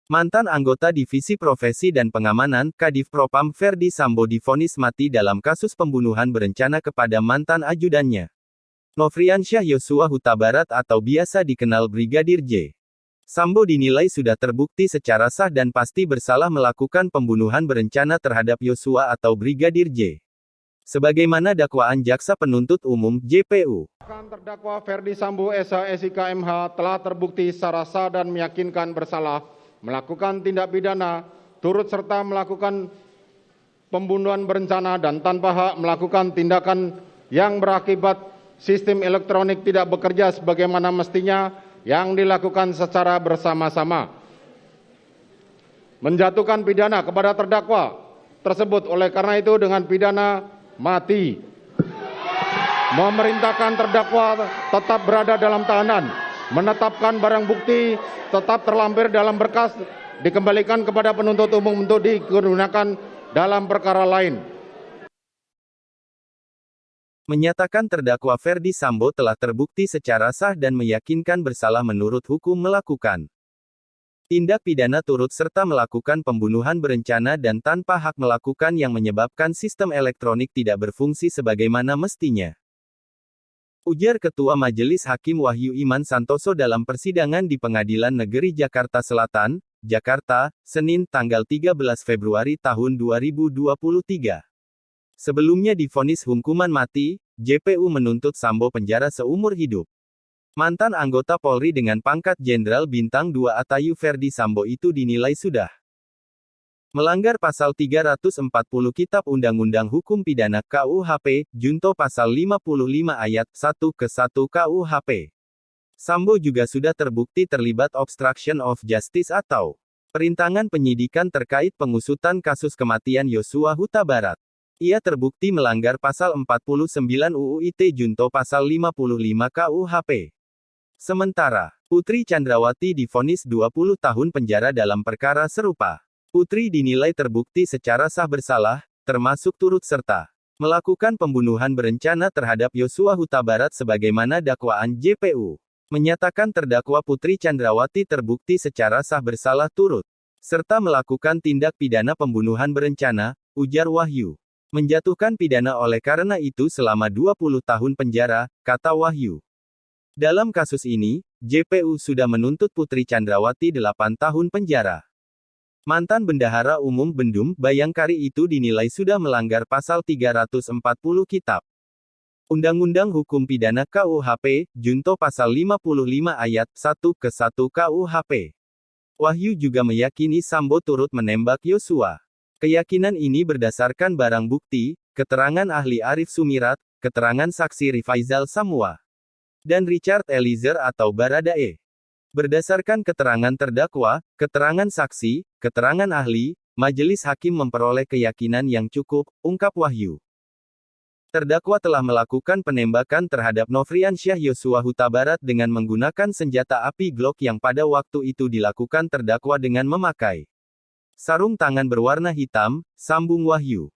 Mantan anggota Divisi Profesi dan Pengamanan, Kadif Propam Ferdi Sambo divonis mati dalam kasus pembunuhan berencana kepada mantan ajudannya, Nofriansyah Yosua Huta Barat atau biasa dikenal Brigadir J. Sambo dinilai sudah terbukti secara sah dan pasti bersalah melakukan pembunuhan berencana terhadap Yosua atau Brigadir J. Sebagaimana dakwaan Jaksa Penuntut Umum (JPU). Terdakwa Ferdi Sambo SH MH telah terbukti secara sah dan meyakinkan bersalah melakukan tindak pidana turut serta melakukan pembunuhan berencana dan tanpa hak melakukan tindakan yang berakibat sistem elektronik tidak bekerja sebagaimana mestinya yang dilakukan secara bersama-sama. Menjatuhkan pidana kepada terdakwa tersebut oleh karena itu dengan pidana mati. Memerintahkan terdakwa tetap berada dalam tahanan. Menetapkan barang bukti tetap terlampir dalam berkas dikembalikan kepada penuntut umum untuk digunakan dalam perkara lain. Menyatakan terdakwa Ferdi Sambo telah terbukti secara sah dan meyakinkan bersalah menurut hukum melakukan tindak pidana turut serta melakukan pembunuhan berencana dan tanpa hak melakukan yang menyebabkan sistem elektronik tidak berfungsi sebagaimana mestinya. Ujar Ketua Majelis Hakim Wahyu Iman Santoso dalam persidangan di Pengadilan Negeri Jakarta Selatan, Jakarta, Senin tanggal 13 Februari tahun 2023. Sebelumnya divonis hukuman mati, JPU menuntut Sambo penjara seumur hidup. Mantan anggota Polri dengan pangkat Jenderal Bintang 2 Atayu Ferdi Sambo itu dinilai sudah melanggar pasal 340 Kitab Undang-Undang Hukum Pidana KUHP, junto pasal 55 ayat 1 ke 1 KUHP. Sambo juga sudah terbukti terlibat obstruction of justice atau perintangan penyidikan terkait pengusutan kasus kematian Yosua Huta Barat. Ia terbukti melanggar pasal 49 UU ITE junto pasal 55 KUHP. Sementara, Putri Chandrawati divonis 20 tahun penjara dalam perkara serupa. Putri dinilai terbukti secara sah bersalah, termasuk turut serta melakukan pembunuhan berencana terhadap Yosua Huta Barat sebagaimana dakwaan JPU. Menyatakan terdakwa Putri Chandrawati terbukti secara sah bersalah turut serta melakukan tindak pidana pembunuhan berencana, ujar Wahyu. Menjatuhkan pidana oleh karena itu selama 20 tahun penjara, kata Wahyu. Dalam kasus ini, JPU sudah menuntut Putri Chandrawati 8 tahun penjara. Mantan Bendahara Umum Bendum, Bayangkari itu dinilai sudah melanggar pasal 340 Kitab Undang-Undang Hukum Pidana KUHP, junto pasal 55 ayat 1 ke 1 KUHP. Wahyu juga meyakini Sambo turut menembak Yosua. Keyakinan ini berdasarkan barang bukti, keterangan ahli Arif Sumirat, keterangan saksi Rifaizal Samua, dan Richard Eliezer atau Baradae. Berdasarkan keterangan terdakwa, keterangan saksi, keterangan ahli, majelis hakim memperoleh keyakinan yang cukup, ungkap Wahyu. Terdakwa telah melakukan penembakan terhadap Nofriansyah Yosua Huta Barat dengan menggunakan senjata api Glock yang pada waktu itu dilakukan terdakwa dengan memakai sarung tangan berwarna hitam, sambung Wahyu.